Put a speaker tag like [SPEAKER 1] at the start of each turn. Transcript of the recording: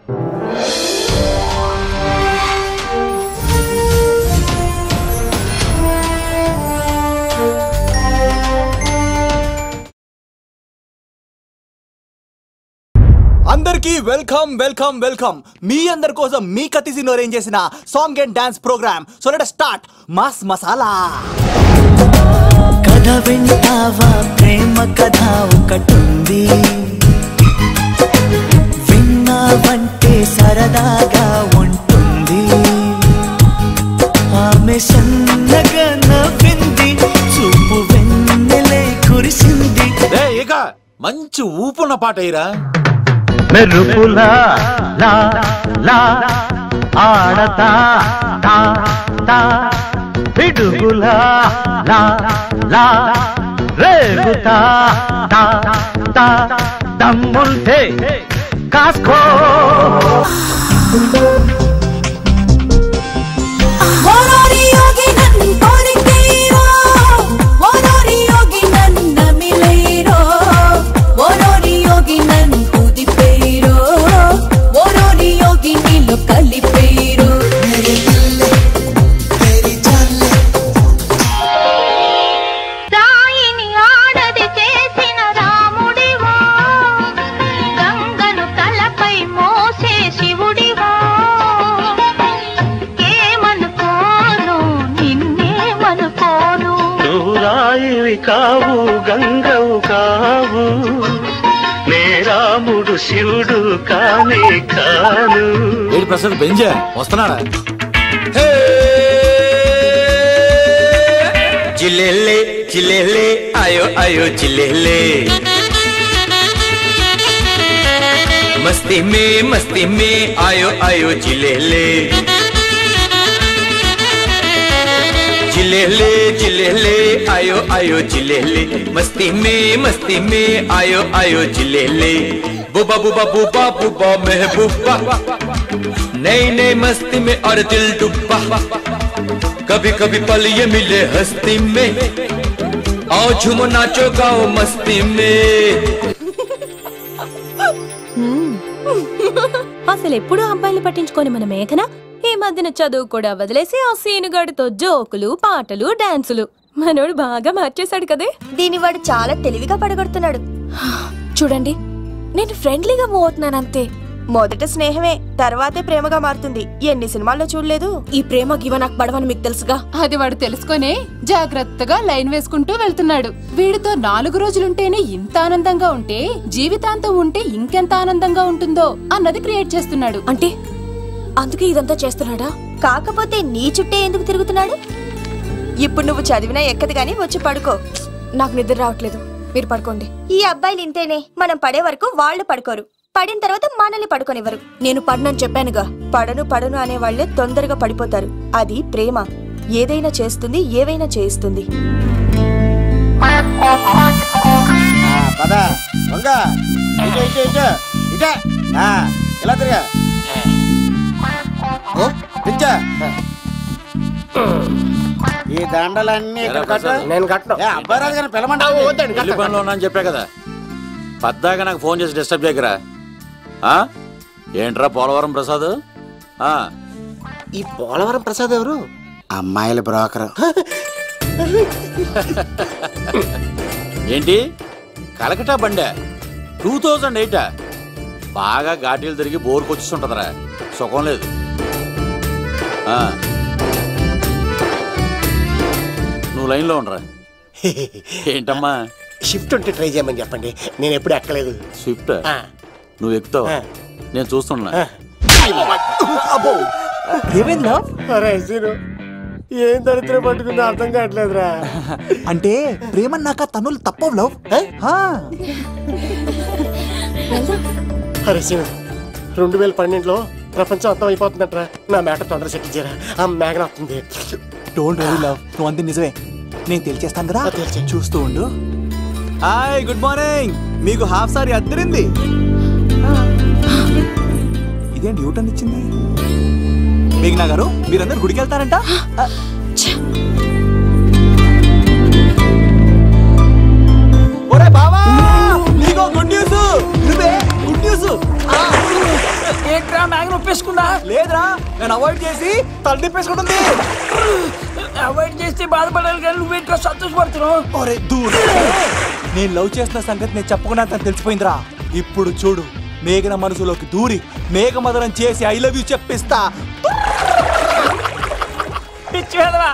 [SPEAKER 1] అందరికి welcome welcome welcome. మీ అందరి కోసం మీ కతిసినో అరేంజ్ చేసిన song and dance programme. So let start. Mass masala.
[SPEAKER 2] కథ వింటావా ప్రేమ కథ ఒకటుంది, విన్నావంటే సరదాగా ఉంటుంది. ఆమె సన్నగా నవ్వింది, చూపు వెన్నెలే కురిసింది.
[SPEAKER 3] ఇక మంచి ఊపున్న పాట అయ్యరా.
[SPEAKER 4] మెరుపులా లా లా ఆడతా తా తా, పిడుగులా లా లా రేగుతా తా తా, దమ్ముంటే కాస్కో. కావు గంగవు కావు, నేరాముడు శివుడు కానే కాను.
[SPEAKER 3] ఏడు ప్రసాద్ బెంజా వస్తున్నాడా?
[SPEAKER 5] చిల్లెల్లే చిల్లెల్లే ఆయో ఆయో చిల్లెల్లే, మస్తీ మే ఆయో ఆయో చిల్లెల్లే. చిల్లెల్లే చిల్లెల్లే ఆయో ఆయో చిల్లెల్లే, మస్తీ మే ఆయో ఆయో చిల్లెల్లే. बुबा बुबा बुबा बुबा महबूबा, नई नई मस्ती में और दिल डूबा. कभी कभी पल ये मिले हस्ती में, आओ झूमो नाचो गाओ मस्ती में.
[SPEAKER 6] అసలు ఎప్పుడు అబ్బాయిలు పట్టించుకొని మన మేఘన ఈ మధ్యన చదువు కూడా వదిలేసి ఆ సీనుగాడితో జోకులు పాటలు డాన్సులు. మనోడు బాగా మార్చేశాడు కదే.
[SPEAKER 7] దీని వాడు చాలా తెలివిగా పడగొడుతున్నాడు.
[SPEAKER 6] చూడండి, నేను ఫ్రెండ్లీగా మూవ్ అవుతున్నాను అంతే.
[SPEAKER 7] మొదట స్నేహమే, తర్వాతే ప్రేమగా మారుతుంది. ఎన్ని సినిమాల్లో చూడలేదు?
[SPEAKER 6] ఈ ప్రేమ గివ నాకు పడవని మీకు తెలుసుగా.
[SPEAKER 8] అది వాడు తెలుసుకొనే జాగ్రత్తగా లైన్ వేసుకుంటూ వెళ్తున్నాడు. వీడితో 4 రోజులుంటేనే ఇంత ఆనందంగా ఉంటే జీవితాంతం ఉంటే ఇంకెంత ఆనందంగా ఉంటుందో అన్నది క్రియేట్ చేస్తున్నాడు.
[SPEAKER 6] అంటే అందుకే ఇదంతా చేస్తున్నాడా?
[SPEAKER 7] కాకపోతే నీ చుట్టే ఎందుకు తిరుగుతున్నాడు? ఇప్పుడు నువ్వు చదివినా ఎక్కదు గాని వచ్చి పడుకో.
[SPEAKER 6] నాకు నిద్ర రావట్లేదు, మీరు పడుకోండి.
[SPEAKER 7] ఈ అబ్బాయిలు ఇంతేనే, మనం పడే వరకు వాళ్ళు పడుకోరు, పడిన తర్వాత మనల్ని పడుకోనివ్వరు.
[SPEAKER 6] నేను పడనని చెప్పానుగా.
[SPEAKER 7] పడను అనే వాళ్లే తొందరగా పడిపోతారు. అది ప్రేమ, ఏదైనా చేస్తుంది, ఏవైనా చేయిస్తుంది.
[SPEAKER 9] ఈ దండలన్నీ
[SPEAKER 3] నేను కట్టను.
[SPEAKER 9] అబ్బాయి గారిని పిలవమంటావు
[SPEAKER 3] చెప్పా కదా. పద్దాగా నాకు ఫోన్ చేసి డిస్టర్బ్ చేయకరా. ఏంట్రా పోలవరం ప్రసాద్?
[SPEAKER 9] ఈ పోలవరం ప్రసాద్ ఎవరు? అమ్మాయిల బ్రోకర్.
[SPEAKER 3] ఏంటి కలకటా బండే 2008? బాగా ఘాటీలు తిరిగి బోర్కు వచ్చేస్తుంటదరా, సుఖం లేదు. నువ్వు లైన్లో ఉండరా. ఏంటమ్మా?
[SPEAKER 9] షిఫ్ట్ ఉంటే ట్రై చేయమని చెప్పండి, నేను ఎప్పుడు ఎక్కలేదు.
[SPEAKER 3] స్విఫ్ట్ నువ్వు ఎక్కుతావు, నేను చూస్తున్నా.
[SPEAKER 9] ఏం దరిద్రం పట్టుకుందో అర్థం కావట్లేదురా.
[SPEAKER 1] అంటే ప్రేమ నాక తనులు తప్పవు లవ్.
[SPEAKER 9] అరే సీను, 2012లో ప్రపంచం అంతం అయిపోతుందట్రా. నా మేక తొందర సెట్ చేయరా, ఆ మేఘన వస్తుంది.
[SPEAKER 1] డోంట్ వరీ లవ్, నువ్వు అంతే నిజమే. నేను తెలిచేస్తాను కదా, చూస్తూ ఉండు. Hi, good morning. మీకు హాఫ్ సారీ అద్దరింది. ఇదేంటి యూటర్న్ ఇచ్చింది? మేఘనా గారు, మీరందరూ గుడికి వెళ్తారంట. ఒరే బావా, నీకో గుడ్ న్యూస్. నువ్వే గుడ్ న్యూస్.
[SPEAKER 10] ఏంట్రా మ్యాగ్ని ఒప్పేసుకుందా?
[SPEAKER 1] లేదురా, నేను అవాయిడ్ చేసి తల తిప్పేసుకుంటుంది.
[SPEAKER 10] అవాయిడ్ చేస్తే బాధపడాలి కానీ నువ్వేంట్రా సంతోషపడుతున్నావు?
[SPEAKER 1] ఒరే దూర్, నేను లవ్ చేస్తున్న సంగతి నేను చెప్పకుండా తను తెలిసిపోయిందిరా. ఇప్పుడు చూడు, మేఘన మనసులోకి దూరి మేఘమదనం చేసి ఐ లవ్ యూ చెప్పిస్తా.
[SPEAKER 10] పిచ్చి వెధవా.